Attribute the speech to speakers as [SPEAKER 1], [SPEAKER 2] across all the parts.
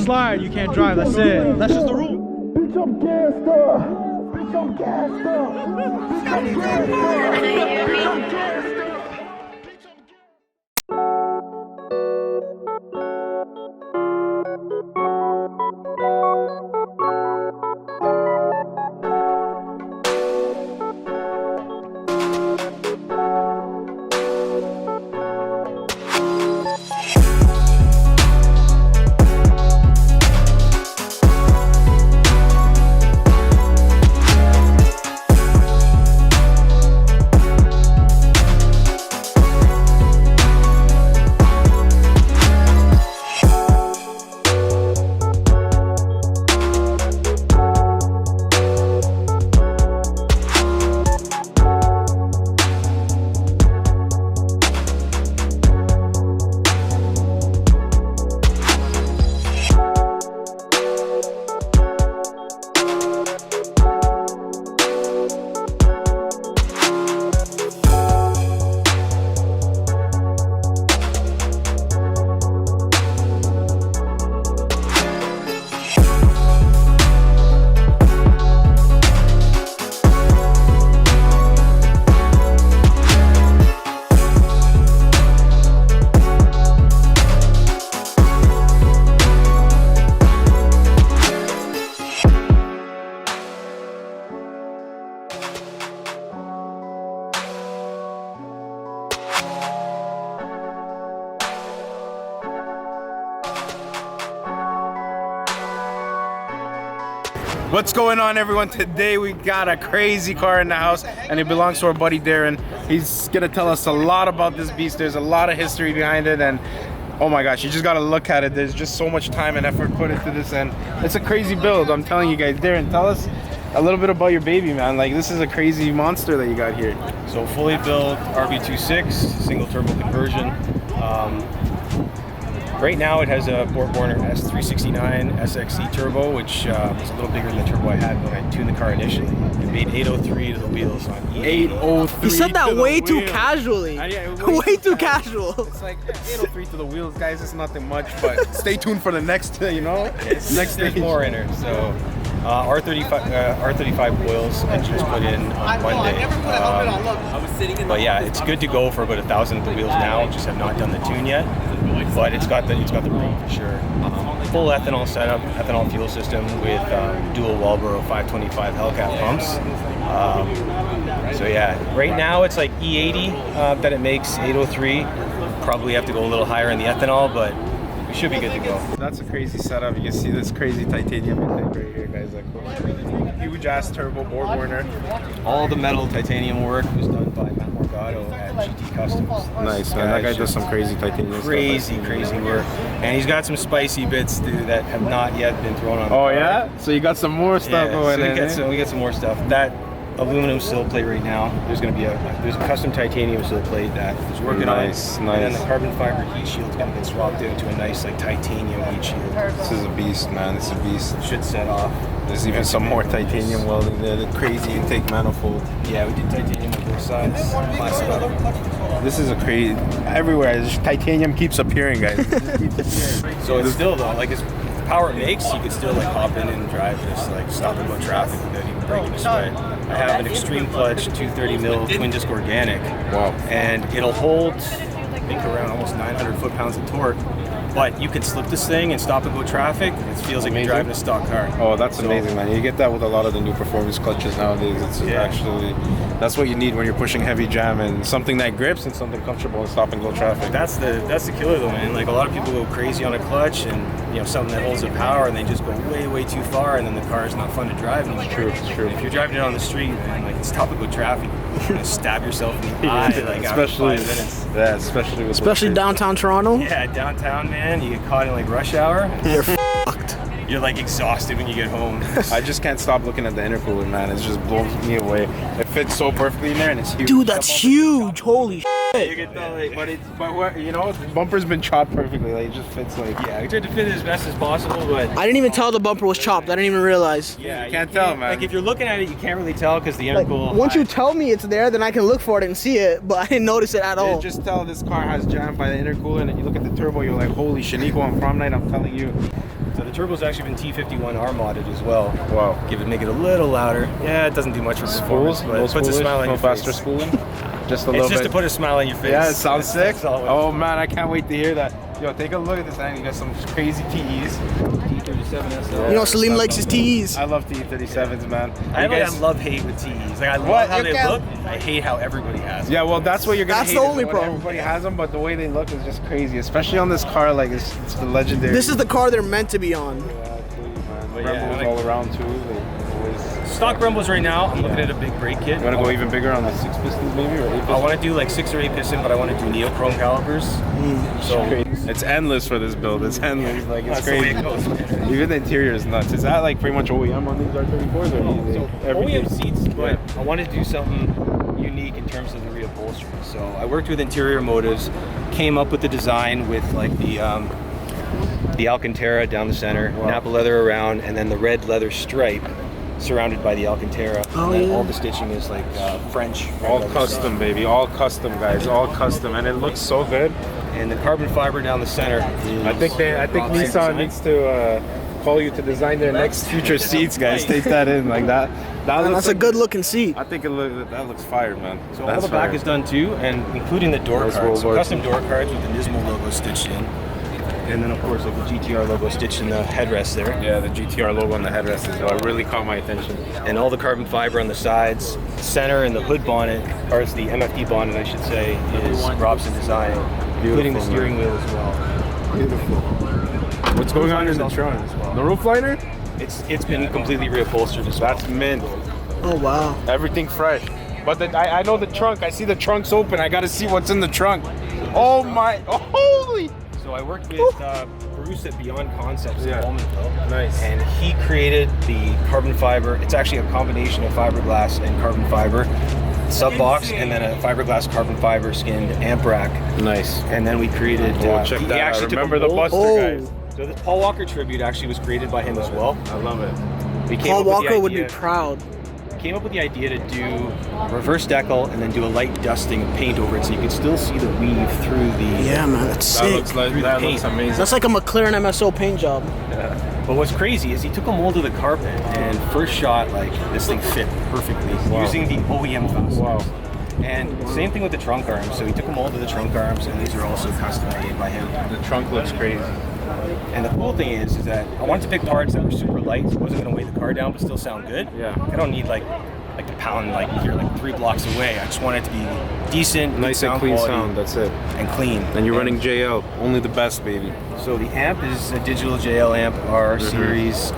[SPEAKER 1] slide, you can't drive. That's it. That's just the rule.
[SPEAKER 2] Bitch, I'm gassed up. Bitch, I'm gassed up. Bitch, I'm gassed up. Bitch, I'm gassed up.
[SPEAKER 3] What's going on, everyone? Today we got a crazy car in the house and it belongs to our buddy Darren. He's gonna tell us a lot about this beast. There's a lot of history behind it and oh my gosh, you just gotta look at it. There's just so much time and effort put into this and it's a crazy build, I'm telling you guys. Darren, tell us a little bit about your baby, man. Like, this is a crazy monster that you got here.
[SPEAKER 4] So fully built RB26, single turbo conversion. Right now it has a BorgWarner S369 SXC turbo, which was a little bigger than the turbo I had when I tuned the car initially. It made 803 to the wheels on E80.
[SPEAKER 3] 803.
[SPEAKER 1] You said that way too casually. Way too casual.
[SPEAKER 3] It's like 803 to the wheels, guys. It's nothing much, but stay tuned for the next, next
[SPEAKER 4] There's
[SPEAKER 3] stage.
[SPEAKER 4] more in her. So R35 coils engines put in on Monday. But yeah, it's good to go for about 1,000 at the wheels now. Just have not done the tune yet, but it's got the room for sure. Full ethanol setup, ethanol fuel system with dual Walbro 525 Hellcat pumps. So yeah, right now it's like E80 that it makes 803. Probably have to go a little higher in the ethanol, but we should be good to go.
[SPEAKER 3] That's a crazy setup. You can see this crazy titanium intake right here, guys. Like, huge ass turbo BorgWarner.
[SPEAKER 4] All the metal titanium work was done by Matt Morgado at GT Customs.
[SPEAKER 3] Nice, man. That guy does some crazy titanium
[SPEAKER 4] crazy
[SPEAKER 3] stuff.
[SPEAKER 4] work. And he's got some spicy bits, dude, that have not yet been thrown on the
[SPEAKER 3] Oh,
[SPEAKER 4] car.
[SPEAKER 3] yeah? So you got some more stuff going
[SPEAKER 4] so
[SPEAKER 3] in,
[SPEAKER 4] we got some more stuff. That aluminum sill plate right now, there's a custom titanium sill plate that is working on.
[SPEAKER 3] Nice.
[SPEAKER 4] And then the carbon fiber heat shield's gonna get swapped into a nice like titanium heat shield.
[SPEAKER 3] This is a beast, man. This is a beast.
[SPEAKER 4] It should set off.
[SPEAKER 3] There's even some more titanium welding there. The crazy intake manifold.
[SPEAKER 4] Yeah, we did titanium on both sides. Class it up.
[SPEAKER 3] This is a crazy. Everywhere, this titanium keeps appearing, guys. It just keeps appearing.
[SPEAKER 4] So it's still though, like it's the power it makes, you could still like hop in and drive this, like stop and go traffic without even breaking a sweat. I have an extreme clutch 230mm twin disc organic.
[SPEAKER 3] Wow.
[SPEAKER 4] And it'll hold, I think, around almost 900 foot-pounds of torque. But you could slip this thing and stop and go traffic. It feels like you're driving a stock car.
[SPEAKER 3] Oh, that's amazing, man. You get that with a lot of the new performance clutches nowadays. It's actually, that's what you need when you're pushing heavy jam and something that grips and something comfortable in stop and go traffic.
[SPEAKER 4] That's the killer though, man. Like a lot of people go crazy on a clutch and something that holds the power and they just go way too far and then the car is not fun to drive anymore.
[SPEAKER 3] It's true.
[SPEAKER 4] If you're driving it on the street, man, like it's stop and go traffic, you're gonna stab yourself in the eye like
[SPEAKER 3] especially,
[SPEAKER 4] after 5 minutes.
[SPEAKER 3] Yeah, especially
[SPEAKER 1] downtown Toronto.
[SPEAKER 4] Yeah, downtown, man. You get caught in like rush hour.
[SPEAKER 1] You're fucked.
[SPEAKER 4] You're like exhausted when you get home.
[SPEAKER 3] I just can't stop looking at the intercooler, man. It just blows me away. It fits so perfectly in there and it's huge.
[SPEAKER 1] Dude, that's huge. Holy shit.
[SPEAKER 4] You can tell, like,
[SPEAKER 3] but what, you know, the bumper's been chopped perfectly. Like, it just fits like.
[SPEAKER 4] yeah, we tried to fit it as best as possible, but
[SPEAKER 1] I didn't even tell the bumper was chopped. I didn't even realize.
[SPEAKER 4] yeah,
[SPEAKER 3] You can't tell, man.
[SPEAKER 4] Like if you're looking at it, you can't really tell because the
[SPEAKER 1] Like,
[SPEAKER 4] intercool.
[SPEAKER 1] once you tell me it's there, then I can look for it and see it, but I didn't notice it at
[SPEAKER 3] You
[SPEAKER 1] all.
[SPEAKER 3] just tell this car has jammed by the intercooler, and then you look at the turbo, you're like, holy Shaniqua on prom night, I'm telling you.
[SPEAKER 4] So the turbo's actually been T51R modded as well.
[SPEAKER 3] Wow.
[SPEAKER 4] Make it a little louder. Yeah, it doesn't do much for performance, but it puts a smile on your
[SPEAKER 3] faster
[SPEAKER 4] face.
[SPEAKER 3] spooling. Just a little
[SPEAKER 4] It's just
[SPEAKER 3] bit.
[SPEAKER 4] to put a smile on your face.
[SPEAKER 3] Yeah, it sounds sick.
[SPEAKER 4] That's all it is.
[SPEAKER 3] Oh man, I can't wait to hear that. Yo, take a look at this thing. You got some crazy TEs.
[SPEAKER 4] T37 SL.
[SPEAKER 1] You know, Salim likes his TEs.
[SPEAKER 3] I love TE37s, man.
[SPEAKER 4] I
[SPEAKER 3] You
[SPEAKER 4] don't
[SPEAKER 3] guys-
[SPEAKER 4] have love-hate with TEs. Like I love
[SPEAKER 3] What?
[SPEAKER 4] how
[SPEAKER 3] You
[SPEAKER 4] they
[SPEAKER 3] can't-
[SPEAKER 4] look. I hate how everybody has them.
[SPEAKER 3] Yeah, well, that's what you're gonna
[SPEAKER 1] That's
[SPEAKER 3] hate
[SPEAKER 1] the
[SPEAKER 3] is
[SPEAKER 1] only
[SPEAKER 3] when
[SPEAKER 1] problem.
[SPEAKER 3] Everybody has them, but the way they look is just crazy, especially on this car. Like it's the legendary.
[SPEAKER 1] This is the car they're meant to be on.
[SPEAKER 3] Yeah, absolutely, man.
[SPEAKER 4] But yeah,
[SPEAKER 3] Brembos
[SPEAKER 4] like-
[SPEAKER 3] all around too. Like, always.
[SPEAKER 4] Stock Brembos right now, I'm looking at a big brake kit.
[SPEAKER 3] You wanna go even bigger on the 6 pistons, maybe, or 8 pistons?
[SPEAKER 4] I want to do like 6 or 8 piston, but I want to do neochrome calipers. So
[SPEAKER 3] It's endless for this build. It's endless. Like it's
[SPEAKER 4] that's the way
[SPEAKER 3] crazy.
[SPEAKER 4] it goes.
[SPEAKER 3] Even the interior is nuts. Is that like pretty much OEM on these R34s, or
[SPEAKER 4] So
[SPEAKER 3] everything?
[SPEAKER 4] OEM seats, but I wanted to do something unique in terms of the reupholstery. So I worked with Interior Motives, came up with the design with like the Alcantara down the center,
[SPEAKER 3] Wow.
[SPEAKER 4] Napa leather around, and then the red leather stripe surrounded by the Alcantara.
[SPEAKER 1] Oh,
[SPEAKER 4] and then
[SPEAKER 1] yeah.
[SPEAKER 4] all the stitching is like French. red
[SPEAKER 3] All
[SPEAKER 4] leather
[SPEAKER 3] custom, baby. All custom, guys. All custom, and it looks so good.
[SPEAKER 4] stuff. And the carbon fiber down the center is
[SPEAKER 3] I think
[SPEAKER 4] Rock's
[SPEAKER 3] Nissan
[SPEAKER 4] design.
[SPEAKER 3] needs to call you to design their next future seats, guys. Take that in like that. That
[SPEAKER 1] And
[SPEAKER 3] looks
[SPEAKER 1] that's a
[SPEAKER 3] like-
[SPEAKER 1] good looking seat.
[SPEAKER 3] I think that looks fire, man.
[SPEAKER 4] So all the back is done too, and including the door
[SPEAKER 3] Those
[SPEAKER 4] cards. So
[SPEAKER 3] rollboards.
[SPEAKER 4] custom door cards with the Nismo logo stitched in. And then of course like the GTR logo stitched in the headrest there.
[SPEAKER 3] Yeah, the GTR logo on the headrest as well. It really caught my attention.
[SPEAKER 4] And all the carbon fiber on the sides, center, and the hood bonnet, or it's the MFD bonnet I should say, is Robson design, including the
[SPEAKER 3] Beautiful,
[SPEAKER 4] steering wheel as well.
[SPEAKER 3] Beautiful. What's going on in the trunk?
[SPEAKER 4] as well.
[SPEAKER 3] The roof liner?
[SPEAKER 4] It's been completely reupholstered as well.
[SPEAKER 3] That's mint.
[SPEAKER 1] Oh, wow.
[SPEAKER 3] Everything fresh. But I know the trunk. I see the trunk's open. I gotta see what's in the trunk. Oh my! Oh, holy!
[SPEAKER 4] So I worked with Bruce at Beyond Concepts
[SPEAKER 3] Yeah.
[SPEAKER 4] in Wilmington.
[SPEAKER 3] Nice.
[SPEAKER 4] And he created the carbon fiber. It's actually a combination of fiberglass and carbon fiber sub box, and then a fiberglass carbon fiber skinned amp rack.
[SPEAKER 3] Nice.
[SPEAKER 4] And then we created.
[SPEAKER 3] Oh, check
[SPEAKER 4] he
[SPEAKER 3] that out.
[SPEAKER 4] actually took a
[SPEAKER 3] Remember the
[SPEAKER 4] mold-
[SPEAKER 3] Buster,
[SPEAKER 1] Oh.
[SPEAKER 3] guys.
[SPEAKER 4] So the Paul Walker tribute actually was created by him as well.
[SPEAKER 3] I love it.
[SPEAKER 4] We came
[SPEAKER 1] Paul
[SPEAKER 4] up with the
[SPEAKER 1] Walker would be
[SPEAKER 4] idea-
[SPEAKER 1] proud.
[SPEAKER 4] Came up with the idea to do reverse decal and then do a light dusting of paint over it, so you could still see the weave through the.
[SPEAKER 1] Yeah, man, that's
[SPEAKER 3] That
[SPEAKER 1] sick.
[SPEAKER 3] looks like
[SPEAKER 4] Through the
[SPEAKER 3] that looks
[SPEAKER 4] paint.
[SPEAKER 3] amazing.
[SPEAKER 1] That's like a McLaren MSO paint job.
[SPEAKER 4] But what's crazy is he took a mold of the carpet and first shot like this thing fit perfectly using the OEM fasteners.
[SPEAKER 3] Wow.
[SPEAKER 4] And same thing with the trunk arms. So he took a mold of the trunk arms, and these are also custom made by him.
[SPEAKER 3] The trunk looks crazy.
[SPEAKER 4] And the cool thing is that I wanted to pick parts that were super light, so it wasn't going to weigh the car down, but still sound good.
[SPEAKER 3] Yeah.
[SPEAKER 4] I don't need like the pound like here like 3 blocks away. I just want it to be decent,
[SPEAKER 3] Nice
[SPEAKER 4] good
[SPEAKER 3] and clean
[SPEAKER 4] quality,
[SPEAKER 3] sound. That's it.
[SPEAKER 4] and clean.
[SPEAKER 3] And you're running JL. Only the best, baby.
[SPEAKER 4] So the amp is a digital JL amp R series.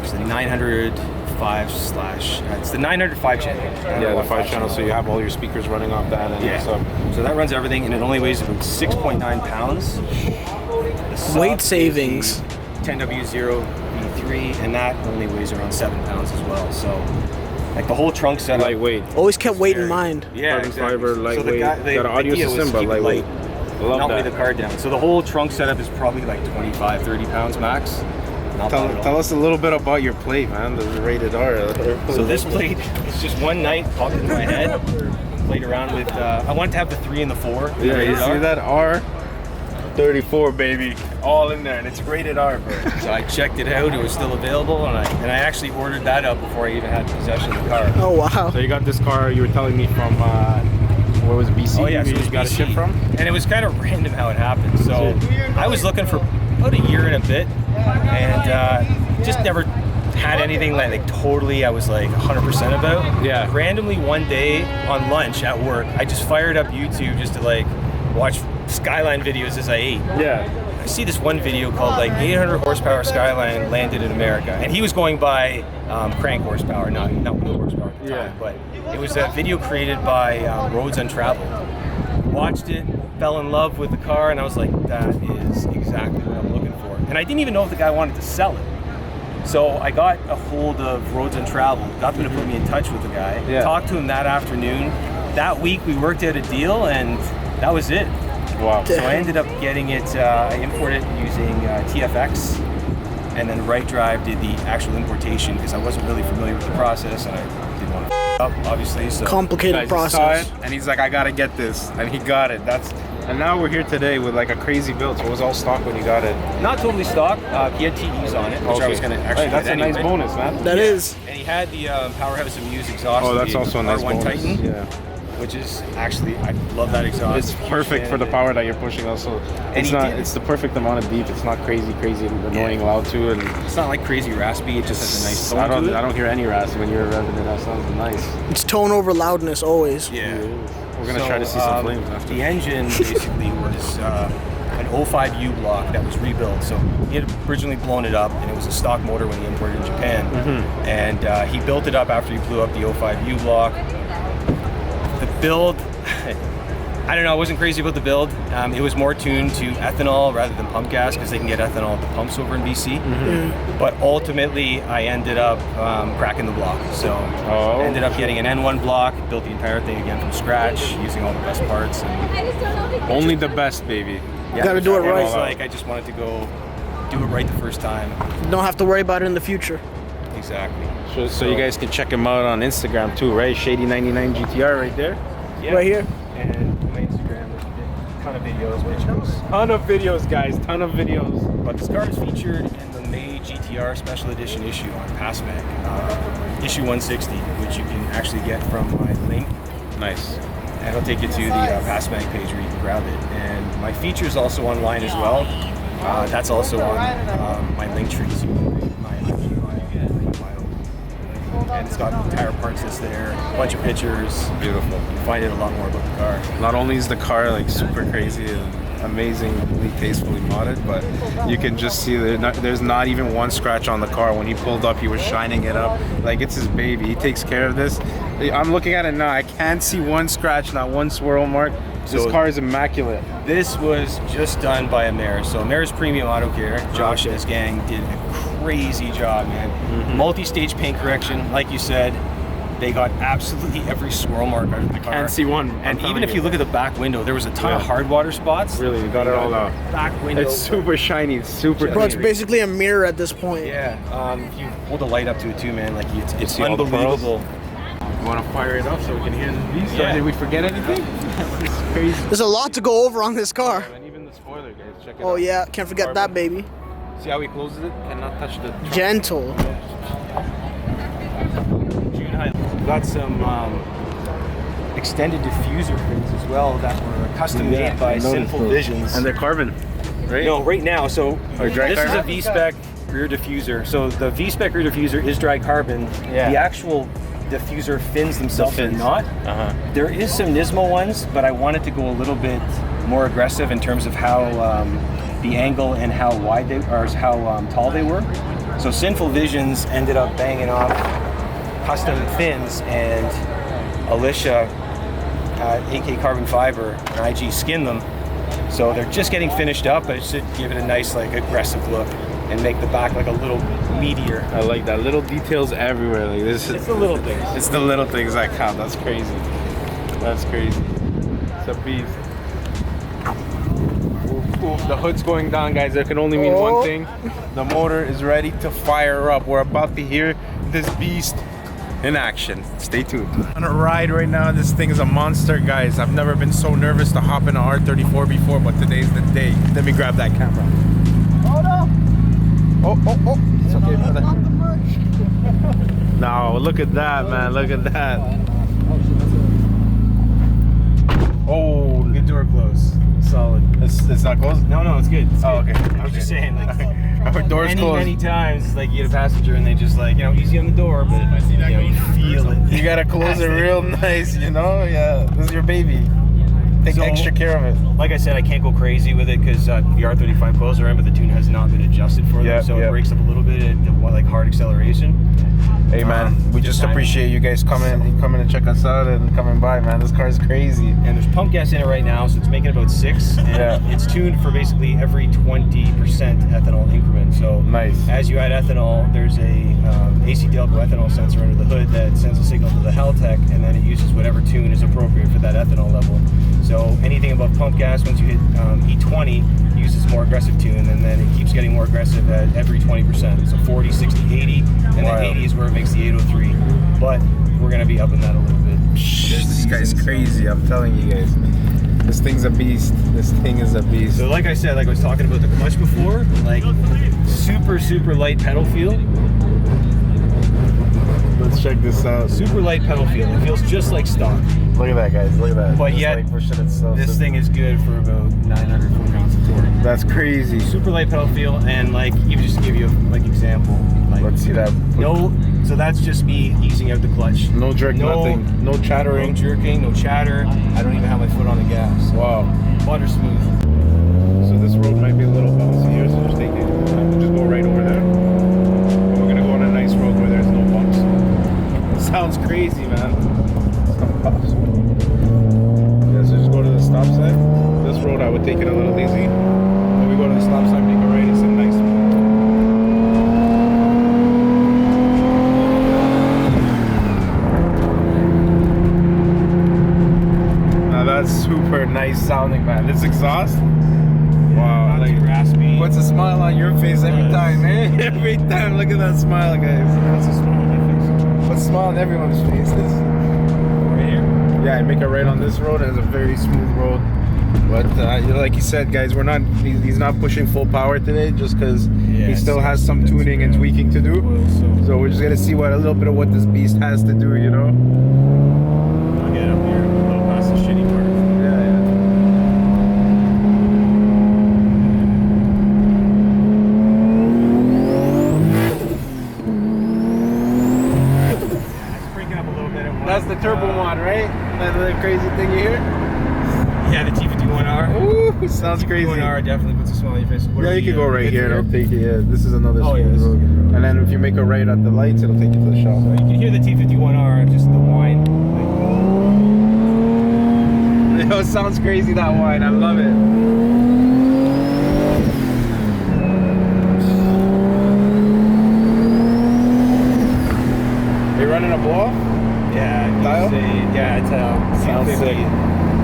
[SPEAKER 4] It's the 905 slash. It's the 905 channel.
[SPEAKER 3] Yeah, the 5 channel. So you have all your speakers running off that and
[SPEAKER 4] Yeah.
[SPEAKER 3] stuff.
[SPEAKER 4] So that runs everything, and it only weighs about 6.9 pounds. The sub
[SPEAKER 1] Weight
[SPEAKER 4] is
[SPEAKER 1] savings.
[SPEAKER 4] the 10W0 V3, and that only weighs around 7 pounds as well. So, like the whole trunk setup.
[SPEAKER 3] Lightweight.
[SPEAKER 1] Always kept weight in mind.
[SPEAKER 4] Yeah,
[SPEAKER 3] Carbon
[SPEAKER 4] exactly.
[SPEAKER 3] fiber,
[SPEAKER 4] So
[SPEAKER 3] lightweight.
[SPEAKER 4] got
[SPEAKER 3] Got an audio
[SPEAKER 4] idea was
[SPEAKER 3] system, but
[SPEAKER 4] keep it
[SPEAKER 3] lightweight.
[SPEAKER 4] light,
[SPEAKER 3] I love
[SPEAKER 4] not
[SPEAKER 3] that.
[SPEAKER 4] weigh the car down. So the whole trunk setup is probably like 25, 30 pounds max. Not bad at all.
[SPEAKER 3] Tell us a little bit about your plate, man. The rated R.
[SPEAKER 4] So this plate, it's just one night, popped into my head, played around with, I wanted to have the 3 and the 4.
[SPEAKER 3] Yeah, you
[SPEAKER 4] rated
[SPEAKER 3] see
[SPEAKER 4] R.
[SPEAKER 3] that R34, baby, all in there, and it's rated R, bro.
[SPEAKER 4] So I checked it out, it was still available, and I actually ordered that up before I even had possession of the car.
[SPEAKER 1] Oh, wow.
[SPEAKER 3] So you got this car. You were telling me from where was it, BC?
[SPEAKER 4] Oh yeah, so
[SPEAKER 3] you
[SPEAKER 4] it was
[SPEAKER 3] got a
[SPEAKER 4] BC.
[SPEAKER 3] ship from?
[SPEAKER 4] And it was kind of random how it happened. So I was looking for about a year and a bit, and just never had anything like totally I was like 100% about.
[SPEAKER 3] Yeah.
[SPEAKER 4] Randomly one day on lunch at work, I just fired up YouTube just to like watch Skyline videos as I ate.
[SPEAKER 3] Yeah.
[SPEAKER 4] I see this one video called like 800 horsepower Skyline landed in America, and he was going by crank horsepower, not wheel horsepower at the time, but it was a video created by Roads Untraveled. Watched it, fell in love with the car, and I was like, that is exactly what I'm looking for. And I didn't even know if the guy wanted to sell it. So I got a hold of Roads Untraveled, got them to put me in touch with the guy,
[SPEAKER 3] Yeah.
[SPEAKER 4] talked to him that afternoon. that week we worked out a deal, and that was it.
[SPEAKER 3] Wow.
[SPEAKER 4] So I ended up getting it, I imported it using TFX, and then Right Drive did the actual importation because I wasn't really familiar with the process, and I didn't want to up, obviously. So
[SPEAKER 1] Complicated process.
[SPEAKER 3] And he's like, I gotta get this, and he got it. And now we're here today with like a crazy build. So it was all stock when you got it.
[SPEAKER 4] not totally stock. He had TEs on it, which I was going to actually.
[SPEAKER 3] That's a
[SPEAKER 4] anyway.
[SPEAKER 3] nice bonus, man.
[SPEAKER 1] That is.
[SPEAKER 4] And he had the Powerhouse of Muse exhaust.
[SPEAKER 3] Oh, that's
[SPEAKER 4] the
[SPEAKER 3] also a nice
[SPEAKER 4] R1
[SPEAKER 3] bonus.
[SPEAKER 4] Titan,
[SPEAKER 3] Yeah.
[SPEAKER 4] which is actually, I love that exhaust.
[SPEAKER 3] It's perfect for the power that you're pushing. Also, it's the perfect amount of deep. It's not crazy, annoying loud too, and
[SPEAKER 4] it's not like crazy raspy. It just has a nice tone to it.
[SPEAKER 3] I don't hear any rasp when you're revving it. That sounds nice.
[SPEAKER 1] It's tone over loudness always.
[SPEAKER 4] Yeah.
[SPEAKER 3] We're gonna try to see some flames after.
[SPEAKER 4] The engine basically was an 05 U block that was rebuilt. So he had originally blown it up, and it was a stock motor when he imported it in Japan. And he built it up after he blew up the 05 U block. The build, I don't know, I wasn't crazy about the build. It was more tuned to ethanol rather than pump gas because they can get ethanol at the pumps over in BC. But ultimately, I ended up cracking the block. So I ended up getting an N1 block, built the entire thing again from scratch, using all the best parts. And
[SPEAKER 3] Only the best, baby.
[SPEAKER 4] yeah,
[SPEAKER 1] Gotta do it right.
[SPEAKER 4] was like, I just wanted to go do it right the first time.
[SPEAKER 1] Don't have to worry about it in the future.
[SPEAKER 4] Exactly.
[SPEAKER 3] So you guys can check him out on Instagram too, right? Shady99 GTR right there.
[SPEAKER 4] Yeah.
[SPEAKER 1] Right here.
[SPEAKER 4] And my Instagram, there's a ton of videos, pictures.
[SPEAKER 3] Ton of videos, guys. Ton of videos.
[SPEAKER 4] But this car is featured in the May GTR Special Edition issue on Passmag, issue 160, which you can actually get from my link.
[SPEAKER 3] Nice.
[SPEAKER 4] And it'll take you to the Passmag page where you can grab it. And my feature is also online as well. That's also on my link tree. So my IG bio. And it's got the entire parts list there, a bunch of pictures.
[SPEAKER 3] Beautiful.
[SPEAKER 4] You find out a lot more about the car.
[SPEAKER 3] Not only is the car like super crazy and amazingly tastefully modded, but you can just see there's not even one scratch on the car. When he pulled up, he was shining it up like it's his baby. He takes care of this. I'm looking at it now. I can't see one scratch, not one swirl mark. This car is immaculate.
[SPEAKER 4] This was just done by Amer. So Amer's Premium Auto Care, Josh and his gang did a crazy job, man. Multi-stage paint correction, like you said. They got absolutely every swirl mark out of the car.
[SPEAKER 3] Can't see one.
[SPEAKER 4] And even if you look at the back window, there was a ton of hard water spots.
[SPEAKER 3] Really, you got it all out.
[SPEAKER 4] Back window.
[SPEAKER 3] It's super shiny. It's super
[SPEAKER 1] Bro, it's
[SPEAKER 3] clean.
[SPEAKER 1] basically a mirror at this point.
[SPEAKER 4] Yeah. If you hold the light up to it too, man, like it's
[SPEAKER 3] see all the pearls?
[SPEAKER 4] unbelievable.
[SPEAKER 3] You want to fire it up so we can hear the beast?
[SPEAKER 4] Yeah.
[SPEAKER 3] Did we forget anything? It's crazy.
[SPEAKER 1] There's a lot to go over on this car.
[SPEAKER 3] And even the spoiler, guys. Check it out.
[SPEAKER 1] Oh yeah, can't forget that baby.
[SPEAKER 3] See how he closes it? Cannot touch the trunk.
[SPEAKER 1] Gentle.
[SPEAKER 4] Got some extended diffuser fins as well that were custom made by Sinful Visions.
[SPEAKER 3] And they're carbon, right?
[SPEAKER 4] No, right now. So
[SPEAKER 3] Or dry
[SPEAKER 4] this is a
[SPEAKER 3] carbon?
[SPEAKER 4] V-spec rear diffuser. So the V-spec rear diffuser is dry carbon.
[SPEAKER 3] Yeah.
[SPEAKER 4] The actual diffuser fins themselves are not. There is some Nismo ones, but I wanted to go a little bit more aggressive in terms of how the angle and how wide they are, how tall they were. So Sinful Visions ended up banging off custom fins, and Alicia, AK Carbon Fiber, and IG skinned them. So they're just getting finished up, but it should give it a nice, like, aggressive look and make the back like a little meatier.
[SPEAKER 3] I like that. Little details everywhere. Like this.
[SPEAKER 4] It's the little things.
[SPEAKER 3] It's the little things that count. That's crazy. That's crazy. It's a beast. The hood's going down, guys. That can only mean one thing. The motor is ready to fire up. We're about to hear this beast in action. Stay tuned. On a ride right now. This thing is a monster, guys. I've never been so nervous to hop in an R34 before, but today's the day. Let me grab that camera.
[SPEAKER 1] Hold up.
[SPEAKER 3] Oh. It's okay, brother. No, look at that, man. Look at that. Oh,
[SPEAKER 4] Good door close. Solid.
[SPEAKER 3] it's not closed?
[SPEAKER 4] No, it's good. It's
[SPEAKER 3] Oh,
[SPEAKER 4] good.
[SPEAKER 3] okay.
[SPEAKER 4] I was just saying, like,
[SPEAKER 3] Our door's closed.
[SPEAKER 4] many times, like, you get a passenger and they just, like, easy on the door, but you feel it.
[SPEAKER 3] You gotta close it real nice, Yeah, this is your baby. Take extra care of it.
[SPEAKER 4] Like I said, I can't go crazy with it because the R35 coils are in, but the tune has not been adjusted for them, so it breaks up a little bit at like hard acceleration.
[SPEAKER 3] Hey man, we just appreciate you guys coming to check us out and coming by, man. This car is crazy.
[SPEAKER 4] And there's pump gas in it right now, so it's making about 6. And it's tuned for basically every 20% ethanol increment. So
[SPEAKER 3] Nice.
[SPEAKER 4] as you add ethanol, there's a AC Delco ethanol sensor under the hood that sends a signal to the Haltech, and then it uses whatever tune is appropriate for that ethanol level. So anything above pump gas, once you hit E20, uses more aggressive tune, and then it keeps getting more aggressive at every 20%. So 40, 60, 80, and then 80 is where it makes the 803. But we're gonna be upping that a little bit.
[SPEAKER 3] This guy's crazy, I'm telling you guys. This thing's a beast. This thing is a beast.
[SPEAKER 4] So like I said, like I was talking about the clutch before, like super light pedal feel.
[SPEAKER 3] Let's check this out.
[SPEAKER 4] Super light pedal feel. It feels just like stock.
[SPEAKER 3] Look at that, guys. Look at that.
[SPEAKER 4] But
[SPEAKER 3] just
[SPEAKER 4] yet,
[SPEAKER 3] like pushing itself.
[SPEAKER 4] This thing is good for about 900 foot-pounds of torque.
[SPEAKER 3] That's crazy.
[SPEAKER 4] Super light pedal feel, and like even just to give you a like example. Like,
[SPEAKER 3] let's see that.
[SPEAKER 4] No, so that's just me easing out the clutch.
[SPEAKER 3] No jerk, nothing. No chattering.
[SPEAKER 4] No jerking, no chatter. I don't even have my foot on the gas.
[SPEAKER 3] Wow.
[SPEAKER 4] Butter smooth.
[SPEAKER 3] So this road might be a little bouncy here, so just take it. Just go right over there. And we're gonna go on a nice road where there's no bumps. Sounds crazy, man. Yeah, so just go to the stop sign. This road I would take it a little easy. When we go to the stop sign, make a right. It's a nice one. That's super nice sounding, man. This exhaust, wow,
[SPEAKER 4] Not
[SPEAKER 3] like
[SPEAKER 4] too raspy.
[SPEAKER 3] puts a smile on your face every time, man. Every time, look at that smile, guys.
[SPEAKER 4] That's a smile on my face.
[SPEAKER 3] Puts a smile on everyone's faces.
[SPEAKER 4] Right here?
[SPEAKER 3] Yeah, I make a right on this road. It's a very smooth road. But like you said, guys, we're not. He's not pushing full power today, just because he still has some tuning and tweaking to do. So we're just gonna see what a little bit of what this beast has to do, you know.
[SPEAKER 4] I'll get up here. That's the shitty part.
[SPEAKER 3] That's the turbo mod, right? That's the crazy thing you hear?
[SPEAKER 4] Yeah, the T51R.
[SPEAKER 3] Ooh, sounds crazy.
[SPEAKER 4] T51R definitely puts a smile on your face.
[SPEAKER 3] Yeah, you can go right here.
[SPEAKER 4] Here?
[SPEAKER 3] It'll take you. Yeah, this is another
[SPEAKER 4] Oh, yeah,
[SPEAKER 3] smooth
[SPEAKER 4] this is
[SPEAKER 3] road.
[SPEAKER 4] good road.
[SPEAKER 3] And then if you make a right at the lights, it'll take you to the shop.
[SPEAKER 4] So you can hear the T51R, just the whine.
[SPEAKER 3] It sounds crazy, that whine. I love it. Are you running a blow?
[SPEAKER 4] Yeah,
[SPEAKER 3] Dial?
[SPEAKER 4] Yeah, it's
[SPEAKER 3] Sounds sick.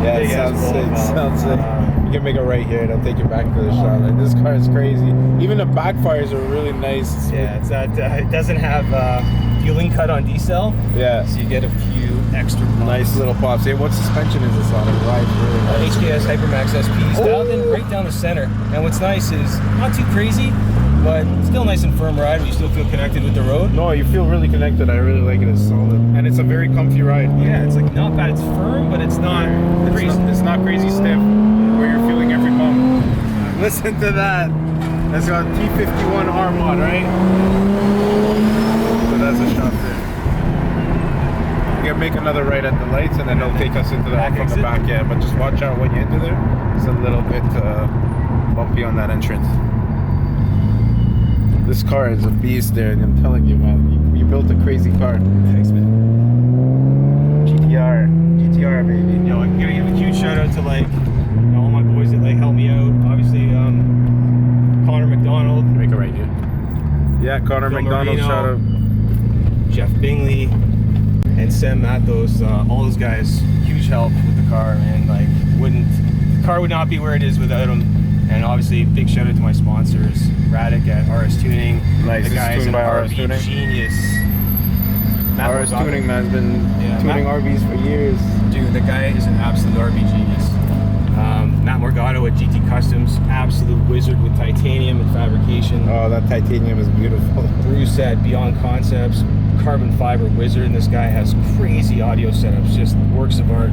[SPEAKER 3] Yeah, it sounds sick. Sounds sick. You can make a right here. It'll take you back to the shop. Like, this car is crazy. Even the backfires are really nice.
[SPEAKER 4] Yeah, it's that. It doesn't have fueling cut on D-cell.
[SPEAKER 3] Yeah.
[SPEAKER 4] So you get a few extra pops.
[SPEAKER 3] Nice little pops. Hey, what suspension is this on? It rides really nice.
[SPEAKER 4] HKS Hypermax SP, dialed in right down the center. And what's nice is not too crazy, but still nice and firm ride. Where you still feel connected with the road.
[SPEAKER 3] No, you feel really connected. I really like it. It's solid, and it's a very comfy ride.
[SPEAKER 4] Yeah, it's like not bad. It's firm, but it's not crazy.
[SPEAKER 3] It's not crazy stiff, where you're feeling every bump. Listen to that. That's got T51R mod, right? So that's a shot there. You can make another right at the lights, and then it'll take us into the
[SPEAKER 4] Back
[SPEAKER 3] from
[SPEAKER 4] exit?
[SPEAKER 3] the back. Yeah, but just watch out when you enter there. It's a little bit bumpy on that entrance. This car is a beast, there, and I'm telling you, man, you built a crazy car.
[SPEAKER 4] Thanks, man.
[SPEAKER 3] GTR, baby.
[SPEAKER 4] You know, I'm gonna give a huge shout out to like all my boys that like help me out. Obviously, Connor McDonald,
[SPEAKER 3] Make it right here. Yeah, Connor
[SPEAKER 4] Phil
[SPEAKER 3] McDonald,
[SPEAKER 4] Marino,
[SPEAKER 3] shout out.
[SPEAKER 4] Jeff Bingley, and Sam Matos. All those guys, huge help with the car, man. Like, the car would not be where it is without them. And obviously, big shout out to my sponsors, Radek at RS Tuning.
[SPEAKER 3] Nice,
[SPEAKER 4] The guy's an
[SPEAKER 3] by RS
[SPEAKER 4] RV
[SPEAKER 3] Tuning.
[SPEAKER 4] genius. Matt
[SPEAKER 3] RS
[SPEAKER 4] Morgado.
[SPEAKER 3] Tuning man's been tuning RVs for years.
[SPEAKER 4] Dude, the guy is an absolute RV genius. Matt Morgado at GT Customs, absolute wizard with titanium and fabrication.
[SPEAKER 3] Oh, that titanium is beautiful.
[SPEAKER 4] Bruce at Beyond Concepts, carbon fiber wizard, and this guy has crazy audio setups, just works of art.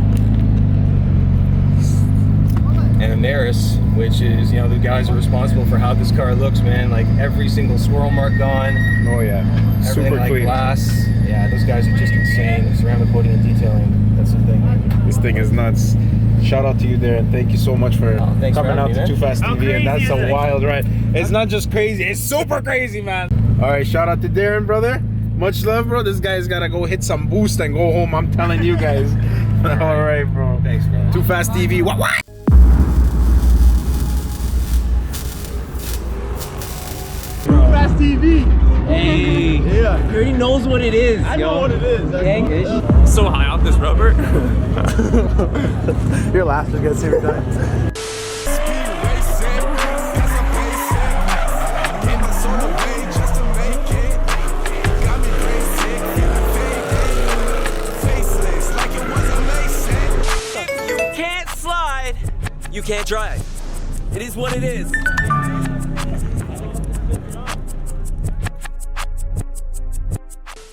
[SPEAKER 4] And Amaris, which is, you know, the guys are responsible for how this car looks, man. Like every single swirl mark gone.
[SPEAKER 3] Oh yeah,
[SPEAKER 4] Everything
[SPEAKER 3] super
[SPEAKER 4] like
[SPEAKER 3] clean.
[SPEAKER 4] glass. Yeah, those guys are just insane. The ceramic coating and detailing, that's the thing.
[SPEAKER 3] This thing is nuts. Shout out to you there, and thank you so much for
[SPEAKER 4] thanks for
[SPEAKER 3] coming out
[SPEAKER 4] having
[SPEAKER 3] to
[SPEAKER 4] me,
[SPEAKER 3] Too Fast
[SPEAKER 4] man.
[SPEAKER 3] TV. And that's a wild ride. It's not just crazy; it's super crazy, man. All right, shout out to Darren, brother. Much love, bro. This guy's gotta go hit some boost and go home. I'm telling you guys. All right, bro.
[SPEAKER 4] Thanks, bro.
[SPEAKER 3] Too Fast TV. What?
[SPEAKER 1] Too Fast ToofastTV.
[SPEAKER 5] Hey.
[SPEAKER 1] Yeah.
[SPEAKER 5] He already knows what it is.
[SPEAKER 1] I know what it is.
[SPEAKER 5] Gang-ish.
[SPEAKER 6] So high off this rubber.
[SPEAKER 1] Your laughter gets every time.
[SPEAKER 6] You can't slide. You can't drive. It is what it is.